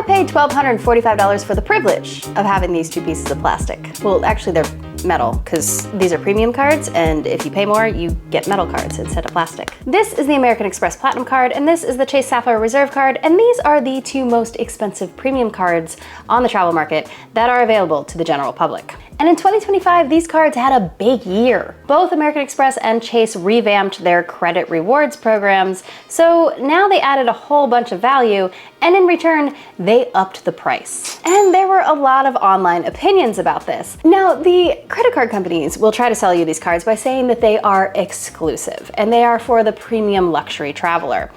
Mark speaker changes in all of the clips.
Speaker 1: I paid $1,245 for the privilege of having these 2 pieces of plastic. Well, actually they're metal, because these are premium cards, and if you pay more, you get metal cards instead of plastic. This is the American Express Platinum card, and this is the Chase Sapphire Reserve card, and these are the 2 most expensive premium cards on the travel market that are available to the general public. And in 2025, these cards had a big year. Both American Express and Chase revamped their credit rewards programs, so now they added a whole bunch of value, and in return, they upped the price. And there were a lot of online opinions about this. Now, the credit card companies will try to sell you these cards by saying that they are exclusive, and they are for the premium luxury traveler.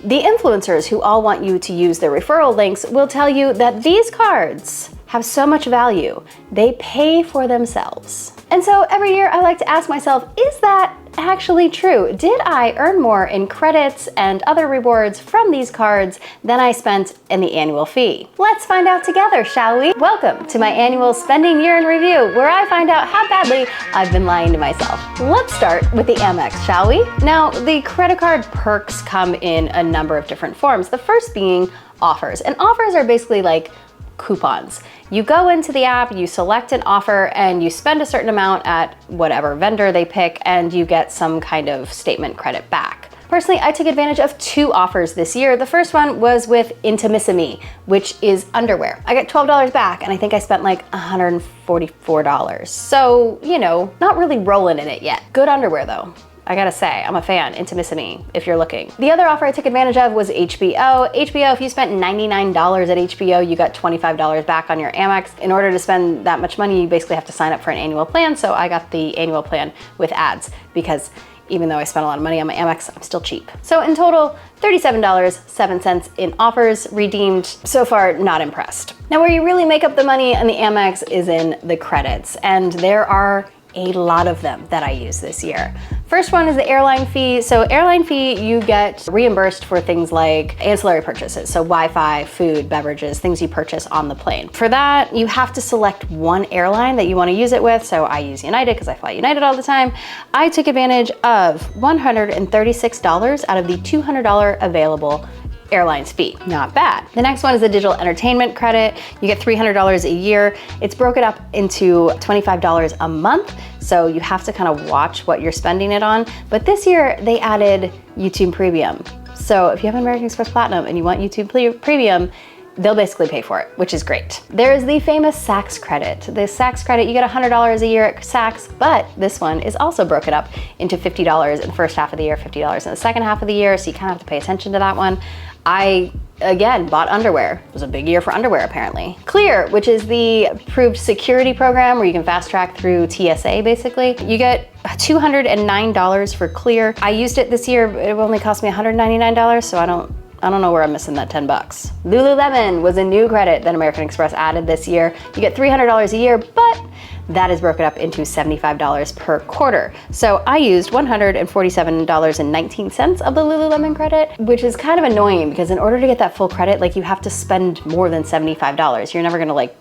Speaker 1: The influencers who all want you to use their referral links will tell you that these cards have so much value, they pay for themselves. And so every year I like to ask myself, is that actually true? Did I earn more in credits and other rewards from these cards than I spent in the annual fee? Let's find out together, shall we? Welcome to my annual spending year in review, where I find out how badly I've been lying to myself. Let's start with the Amex, shall we? Now, the credit card perks come in a number of different forms. The first being offers, and offers are basically like coupons. You go into the app, you select an offer, and you spend a certain amount at whatever vendor they pick, and you get some kind of statement credit back. Personally, I took advantage of 2 offers this year. The first one was with Intimissimi, which is underwear. I got $12 back, and I think I spent like $144. So, you know, not really rolling in it yet. Good underwear though. I gotta say, I'm a fan, Intimissimi, if you're looking. The other offer I took advantage of was HBO. HBO, if you spent $99 at HBO, you got $25 back on your Amex. In order to spend that much money, you basically have to sign up for an annual plan, so I got the annual plan with ads, because even though I spent a lot of money on my Amex, I'm still cheap. So in total, $37.07 in offers redeemed. So far, not impressed. Now, where you really make up the money on the Amex is in the credits, and there are a lot of them that I use this year. First one is the airline fee. So airline fee, you get reimbursed for things like ancillary purchases. So Wi-Fi, food, beverages, things you purchase on the plane. For that, you have to select one airline that you want to use it with. So I use United because I fly United all the time. I took advantage of $136 out of the $200 available airlines fee. Not bad. The next one is the digital entertainment credit. You get $300 a year. It's broken up into $25 a month, so you have to kind of watch what you're spending it on. But this year they added YouTube Premium. So if you have an American Express Platinum and you want YouTube Premium, they'll basically pay for it, which is great. There's the famous Saks credit. The Saks credit, you get $100 a year at Saks, but this one is also broken up into $50 in the first half of the year, $50 in the second half of the year, so you kind of have to pay attention to that one. I, again, bought underwear. It was a big year for underwear, apparently. Clear, which is the approved security program where you can fast track through TSA, basically. You get $209 for Clear. I used it this year, it only cost me $199, so I don't know where I'm missing that 10 bucks. Lululemon was a new credit that American Express added this year. You get $300 a year, but that is broken up into $75 per quarter. So I used $147.19 of the Lululemon credit, which is kind of annoying because in order to get that full credit, like you have to spend more than $75. You're never gonna like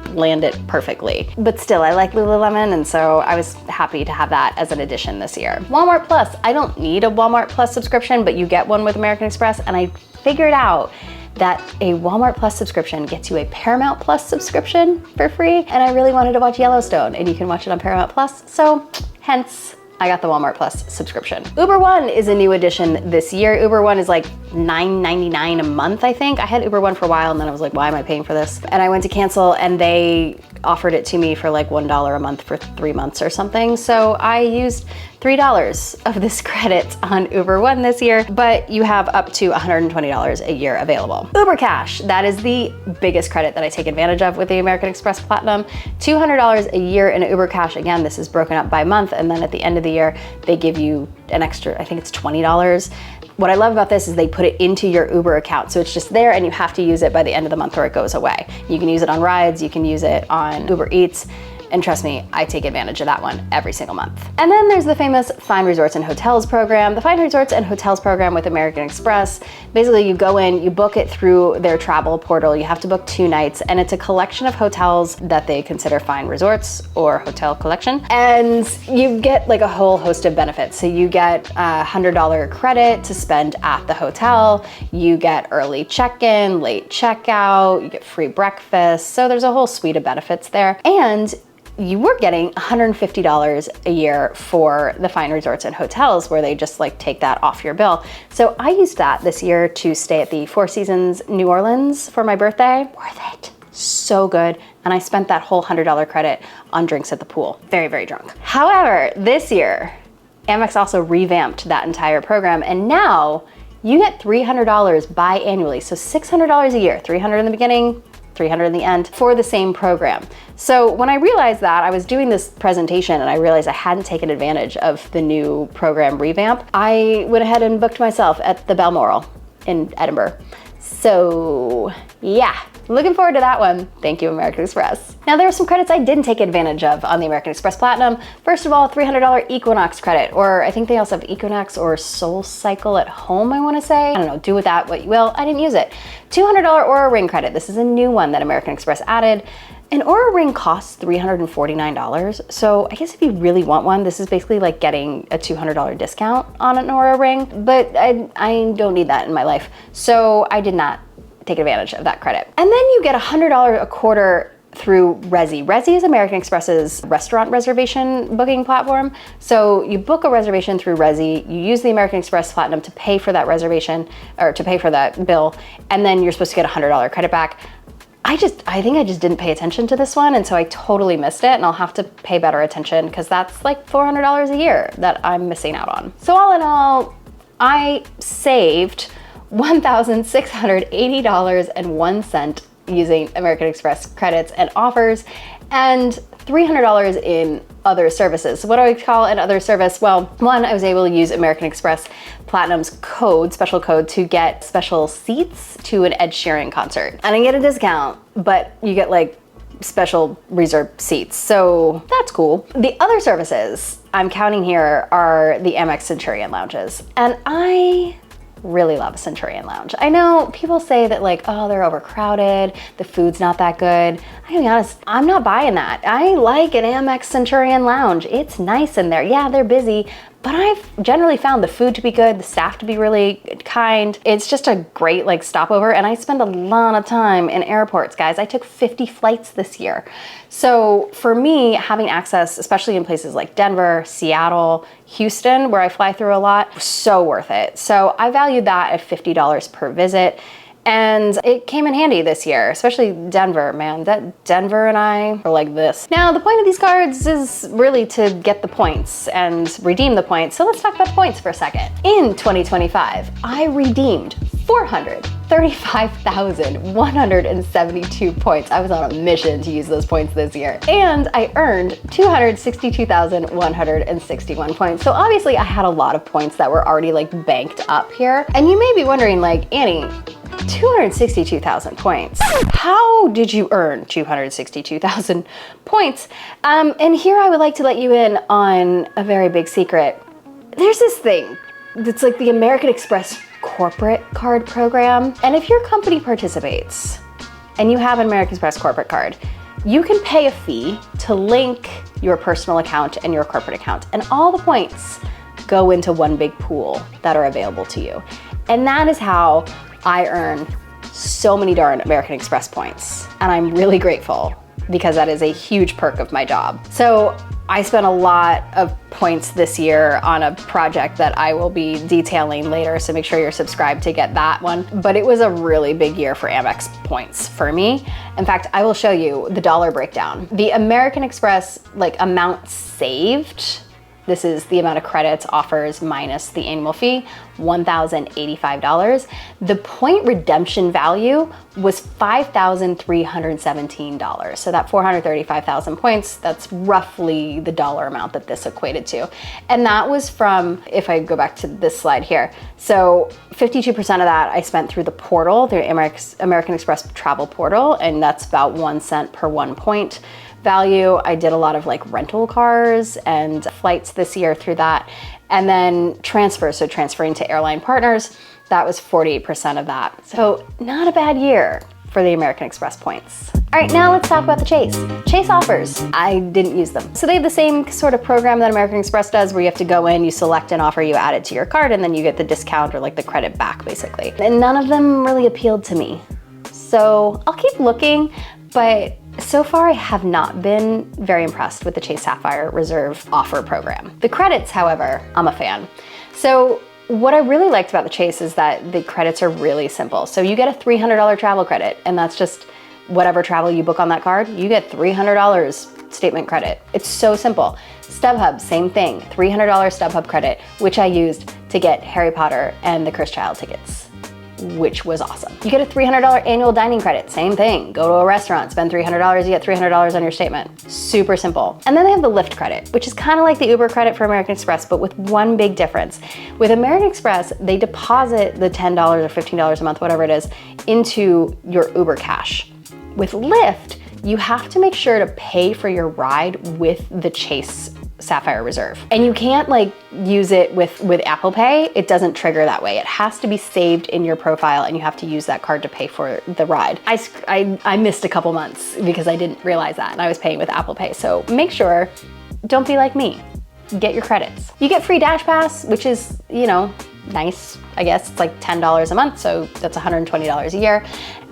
Speaker 1: land it perfectly. But still, I like Lululemon, and so I was happy to have that as an addition this year. Walmart Plus, I don't need a Walmart Plus subscription, but you get one with American Express, and I figured out that a Walmart Plus subscription gets you a Paramount Plus subscription for free, and I really wanted to watch Yellowstone, and you can watch it on Paramount Plus, so hence I got the Walmart Plus subscription. Uber One is a new addition this year. Uber One is like $9.99 a month, I think. I had Uber One for a while and then I was like, why am I paying for this? And I went to cancel and they offered it to me for like $1 a month for 3 months or something. So I used $3 of this credit on Uber One this year, but you have up to $120 a year available. Uber Cash, that is the biggest credit that I take advantage of with the American Express Platinum. $200 a year in Uber Cash. Again, this is broken up by month, and then at the end of the year, they give you an extra, I think it's $20. What I love about this is they put it into your Uber account. So it's just there and you have to use it by the end of the month or it goes away. You can use it on rides, you can use it on Uber Eats. And trust me, I take advantage of that one every single month. And then there's the famous Fine Resorts and Hotels program. The Fine Resorts and Hotels program with American Express, basically you go in, you book it through their travel portal. You have to book 2 nights, and it's a collection of hotels that they consider fine resorts or hotel collection. And you get like a whole host of benefits. So you get a $100 credit to spend at the hotel. You get early check-in, late checkout, you get free breakfast. So there's a whole suite of benefits there. And you were getting $150 a year for the Fine Resorts and Hotels, where they just like take that off your bill. So I used that this year to stay at the Four Seasons New Orleans for my birthday. Worth it. So good. And I spent that whole $100 credit on drinks at the pool. Very, very drunk. However, this year, Amex also revamped that entire program, and now you get $300 biannually. So $600 a year, $300 in the beginning, $300 in the end for the same program. So when I realized that, I was doing this presentation and I realized I hadn't taken advantage of the new program revamp, I went ahead and booked myself at the Balmoral in Edinburgh. So yeah, looking forward to that one. Thank you, American Express. Now there are some credits I didn't take advantage of on the American Express Platinum. First of all, $300 Equinox credit, or I think they also have Equinox or Soul Cycle at home, I wanna say. I don't know, do with that what you will. I didn't use it. $200 Aura Ring credit. This is a new one that American Express added. An Aura Ring costs $349. So I guess if you really want one, this is basically like getting a $200 discount on an Aura Ring, but I don't need that in my life. So I did not take advantage of that credit. And then you get $100 a quarter through Resy. Resy is American Express's restaurant reservation booking platform. So you book a reservation through Resy, you use the American Express Platinum to pay for that reservation, or to pay for that bill, and then you're supposed to get a $100 credit back. I think I just didn't pay attention to this one, and so I totally missed it, and I'll have to pay better attention because that's like $400 a year that I'm missing out on. So all in all, I saved $1,680.01 using American Express credits and offers, and $300 in other services. So what do I call an other service? Well, one, I was able to use American Express Platinum's code, special code, to get special seats to an Ed Sheeran concert. I didn't get a discount, but you get like special reserved seats. So that's cool. The other services I'm counting here are the Amex Centurion lounges. And I really love a Centurion lounge. I know people say that like, oh, they're overcrowded, the food's not that good. I gotta be honest, I'm not buying that. I like an Amex Centurion lounge. It's nice in there. Yeah, they're busy, but I've generally found the food to be good, the staff to be really kind. It's just a great like stopover, and I spend a lot of time in airports, guys. I took 50 flights this year. So for me, having access, especially in places like Denver, Seattle, Houston, where I fly through a lot, was so worth it. So I valued that at $50 per visit. And it came in handy this year, especially Denver, man. That Denver and I are like this. Now, the point of these cards is really to get the points and redeem the points. So let's talk about points for a second. In 2025, I redeemed 435,172 points. I was on a mission to use those points this year. And I earned 262,161 points. So obviously I had a lot of points that were already like banked up here. And you may be wondering like, Annie, 262,000 points. How did you earn 262,000 points? And here I would like to let you in on a very big secret. There's this thing that's like the American Express corporate card program. And if your company participates and you have an American Express corporate card, you can pay a fee to link your personal account and your corporate account. And all the points go into one big pool that are available to you. And that is how I earn so many darn American Express points. And I'm really grateful because that is a huge perk of my job. So I spent a lot of points this year on a project that I will be detailing later, so make sure you're subscribed to get that one. But it was a really big year for Amex points for me. In fact, I will show you the dollar breakdown. The American Express like amount saved, this is the amount of credits, offers minus the annual fee, $1,085. The point redemption value was $5,317. So that 435,000 points, that's roughly the dollar amount that this equated to. And that was from, if I go back to this slide here, so 52% of that I spent through the portal, the American Express travel portal, and that's about 1 cent per 1 point. value. I did a lot of like rental cars and flights this year through that. And then transfer, so transferring to airline partners, that was 48% of that. So not a bad year for the American Express points. All right, now let's talk about the Chase. Chase offers, I didn't use them. So they have the same sort of program that American Express does where you have to go in, you select an offer, you add it to your card, and then you get the discount or like the credit back basically. And none of them really appealed to me. So I'll keep looking, but so far I have not been very impressed with the Chase Sapphire Reserve offer program. The credits, however, I'm a fan. So what I really liked about the Chase is that the credits are really simple. So you get a $300 travel credit, and that's just whatever travel you book on that card, you get $300 statement credit. It's so simple. StubHub, same thing, $300 StubHub credit, which I used to get Harry Potter and the Cursed Child tickets, which was awesome. You get a $300 annual dining credit, same thing. Go to a restaurant, spend $300, you get $300 on your statement. Super simple. And then they have the Lyft credit, which is kind of like the Uber credit for American Express, but with one big difference. With American Express, they deposit the $10 or $15 a month, whatever it is, into your Uber cash. With Lyft, you have to make sure to pay for your ride with the Chase Sapphire Reserve. And you can't like use it with Apple Pay. It doesn't trigger that way. It has to be saved in your profile and you have to use that card to pay for the ride. I missed a couple months because I didn't realize that and I was paying with Apple Pay. So make sure, don't be like me. Get your credits. You get free Dash Pass, which is, you know, nice, I guess. It's like $10 a month, so that's $120 a year.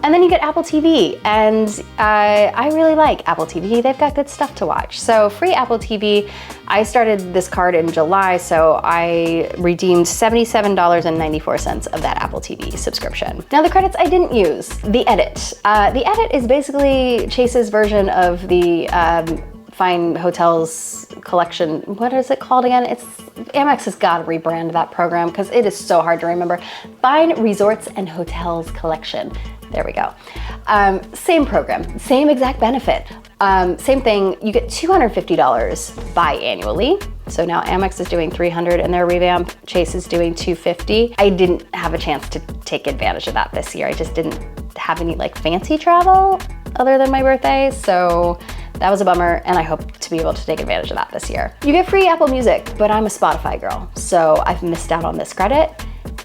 Speaker 1: And then you get Apple TV, and I really like Apple TV. They've got good stuff to watch. So free Apple TV, I started this card in July, so I redeemed $77.94 of that Apple TV subscription. Now the credits I didn't use, the Edit. The Edit is basically Chase's version of the Fine Hotels collection. What is it called again? Amex has got to rebrand that program because it is so hard to remember. Fine Resorts and Hotels collection. There we go. Same program, same exact benefit. Same thing, you get $250 biannually. So now Amex is doing $300 in their revamp. Chase is doing $250. I didn't have a chance to take advantage of that this year. I just didn't have any like fancy travel other than my birthday. So that was a bummer, and I hope to be able to take advantage of that this year. You get free Apple Music, but I'm a Spotify girl, so I've missed out on this credit.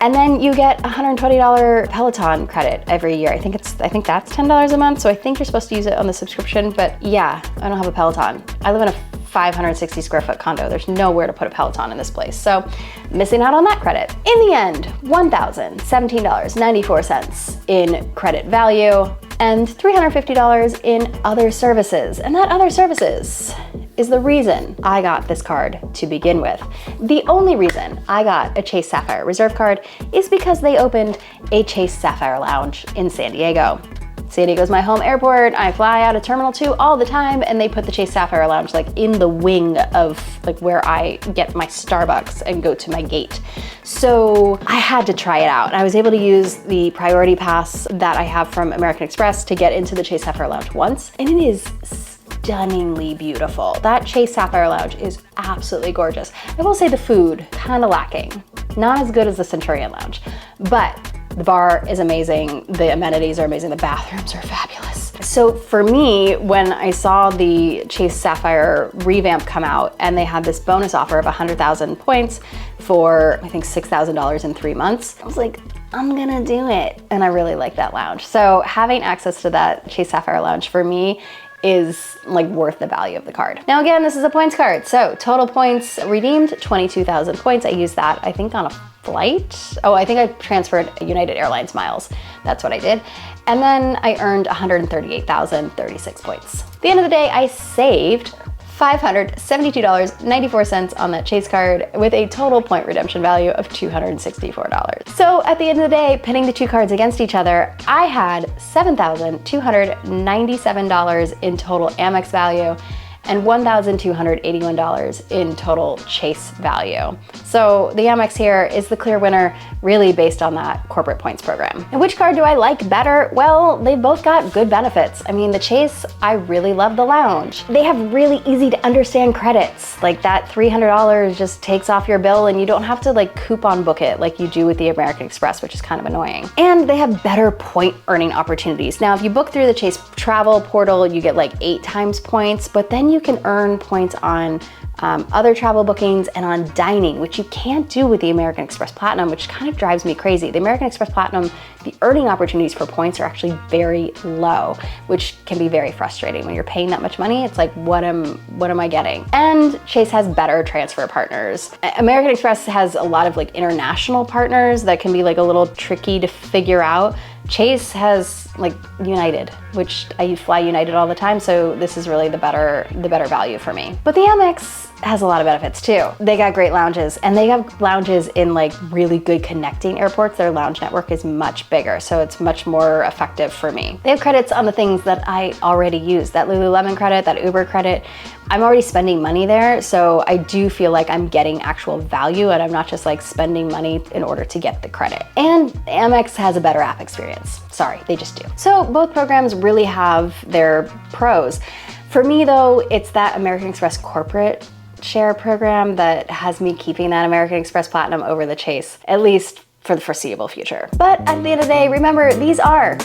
Speaker 1: And then you get a $120 Peloton credit every year. I think that's $10 a month, so I think you're supposed to use it on the subscription, but yeah, I don't have a Peloton. I live in a 560 square foot condo. There's nowhere to put a Peloton in this place, so missing out on that credit. In the end, $1,017.94 in credit value and $350 in other services. And that other services is the reason I got this card to begin with. The only reason I got a Chase Sapphire Reserve card is because they opened a Chase Sapphire Lounge in San Diego. San Diego's my home airport. I fly out of Terminal 2 all the time, and they put the Chase Sapphire Lounge like in the wing of like where I get my Starbucks and go to my gate. So I had to try it out. I was able to use the priority pass that I have from American Express to get into the Chase Sapphire Lounge once, and it is stunningly beautiful. That Chase Sapphire Lounge is absolutely gorgeous. I will say the food, kind of lacking. Not as good as the Centurion Lounge, but the bar is amazing, the amenities are amazing, the bathrooms are fabulous. So for me, when I saw the Chase Sapphire revamp come out and they had this bonus offer of 100,000 points for, I think, $6,000 in 3 months, I was like, I'm gonna do it. And I really like that lounge. So having access to that Chase Sapphire Lounge for me is like worth the value of the card. Now again, this is a points card. So total points redeemed, 22,000 points. I used that, I think, on a flight. Oh, I think I transferred United Airlines miles. That's what I did. And then I earned 138,036 points. At the end of the day, I saved $572.94 on that Chase card with a total point redemption value of $264. So at the end of the day, pitting the two cards against each other, I had $7,297 in total Amex value and $1,281 in total Chase value. So the Amex here is the clear winner, really based on that corporate points program. And which card do I like better? Well, they've both got good benefits. I mean, the Chase, I really love the lounge. They have really easy to understand credits. Like that $300 just takes off your bill and you don't have to like coupon book it like you do with the American Express, which is kind of annoying. And they have better point earning opportunities. Now, if you book through the Chase travel portal, you get like 8 times points, but then you can earn points on other travel bookings and on dining, which you can't do with the American Express Platinum, which kind of drives me crazy. The American Express Platinum, the earning opportunities for points are actually very low, which can be very frustrating. When you're paying that much money, it's like, what am I getting? And Chase has better transfer partners. American Express has a lot of like international partners that can be like a little tricky to figure out. Chase has like United, which I fly United all the time, so this is really the better value for me. But the Amex has a lot of benefits too. They got great lounges, and they have lounges in like really good connecting airports. Their lounge network is much bigger, so it's much more effective for me. They have credits on the things that I already use. That Lululemon credit, that Uber credit, I'm already spending money there, so I do feel like I'm getting actual value and I'm not just like spending money in order to get the credit. And Amex has a better app experience. Sorry, they just do. So both programs really have their pros. For me though, it's that American Express corporate share program that has me keeping that American Express Platinum over the Chase, at least for the foreseeable future. But at the end of the day, remember, these are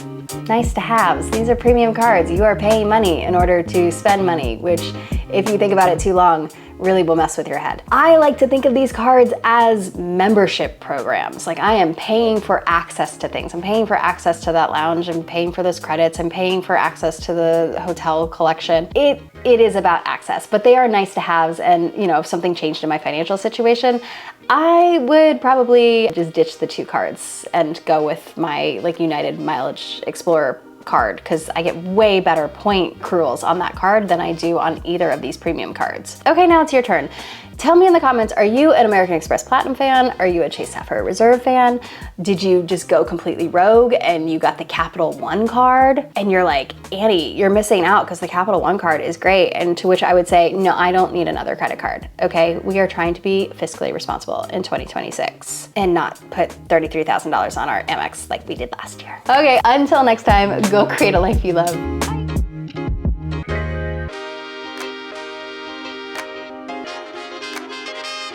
Speaker 1: nice to haves. These are premium cards. You are paying money in order to spend money, which if you think about it too long, really will mess with your head. I like to think of these cards as membership programs. Like I am paying for access to things. I'm paying for access to that lounge. I'm paying for those credits. I'm paying for access to the hotel collection. It is about access, but they are nice to haves. And you know, if something changed in my financial situation, I would probably just ditch the 2 cards and go with my like United Mileage Explorer card, because I get way better point accruals on that card than I do on either of these premium cards. Okay, now it's your turn. Tell me in the comments, are you an American Express Platinum fan? Are you a Chase Sapphire Reserve fan? Did you just go completely rogue and you got the Capital One card? And you're like, Annie, you're missing out because the Capital One card is great. And to which I would say, no, I don't need another credit card, okay? We are trying to be fiscally responsible in 2026 and not put $33,000 on our Amex like we did last year. Okay, until next time, go create a life you love.